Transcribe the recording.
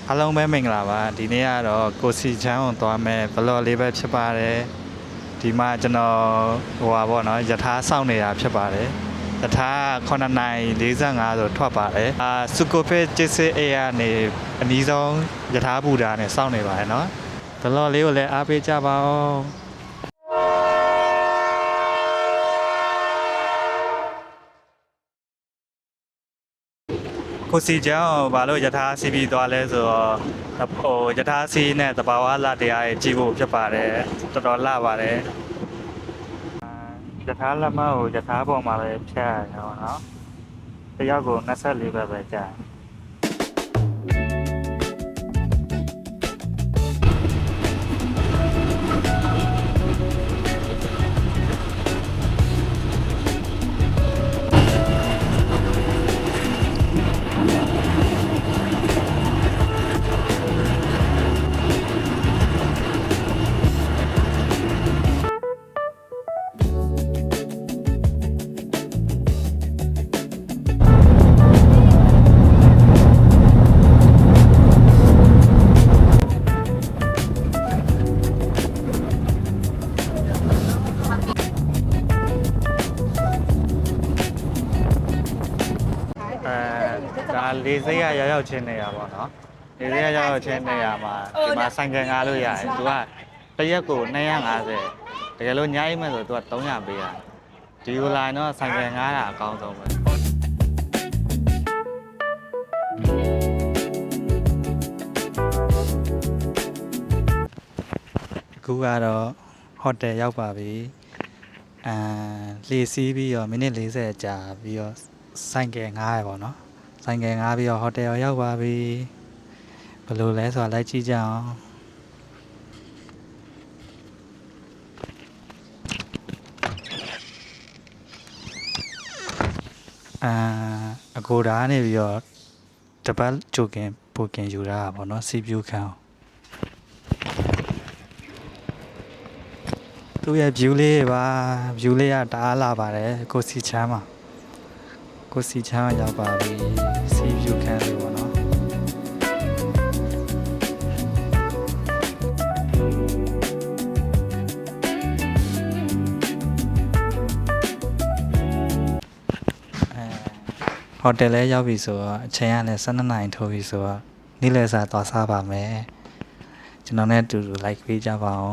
အားလုံးပဲမင်္ဂလာပါဒီနေ့ကတော့ကိုစီချမ်းကိုသွားမယ်ဘလော့လေးပဲဖြစ်ပါတယ်ဒီမှာကျွန်တော်ဟိုပါပေါ့နော်ယထာစောင့်နေတာဖြစ်ပါတယ်ယထာ9:45ဆိုထွက်ပါတယ်စုကိုဖေးကျစ်စစ်အေးကနေအနီးဆုံးယထာဘူတာနဲ့စောင့်နေပါတယ်နော်ဘလော့လေးကိုလည်းအားပေးကြပါဦးကိုစီချမ်းကိုဘာလို့ယထာစီပြီးသွားလဲဆိုတော့ဟိုယထာစီနဲ့တဘာဝလာတရားရဲ့ကြီးဖို့ဖြစ်ပါတယ်တော်တော်လှပါတယ်ယထာလက်မကိုယထာပေါ်မှာပဲဖြတ်ရအောင်နော်တယောက်ကို24ဘတ်ပဲကြာဒါလေးစိတ်ရရောက်ချင်းနေရပါတော့လေးစိတ်ရရောက်ချင်းနေရမှာဒီမှာဆိုင်ကယ်ငားလို့ရတယ်သူကတရက်ကို250တကယ်လို့ညအိမ်မဲ့ဆိုသူက300ပေးရတယ်ဒီလိုလာတော့ဆိုင်ကယ်ငားတာအကောင်းဆုံးပဲအခုကတော့ဟိုတယ်ရောက်ပါပြီလေစီးပြီးတော့မိနစ်40ကြာပြီးတော့ဆိုင်ကယ်ငားရပါတော့ဆိုင်ကယ်ငားပြီးတော့ဟိုတယ်ရောက်ပါပြီဘယ်လိုလဲဆိုတာလိုက်ကြည့်ကြအောင်အကိုဒါနေပြီးတော့တပတ်ကြိုခင်ပိုကင်ယူတာပါเนาะစီပြူခံသူ့ရဲ့ view လေးပါ view လေးကတအားလာပါတယ်ကိုစီချမ်းမှာကိုစီချမ်းရောက်ပါပြီစီပြူခံလေးပေါ့နော်ဟိုတယ်လည်းရောက်ပြီဆိုတော့အချိန်ကလည်း12နာရီထိုးပြီဆိုတော့နေ့လည်စာသွားစားပါမယ်ကျွန်တော်နဲ့အတူတူ like ပေးကြပါအောင်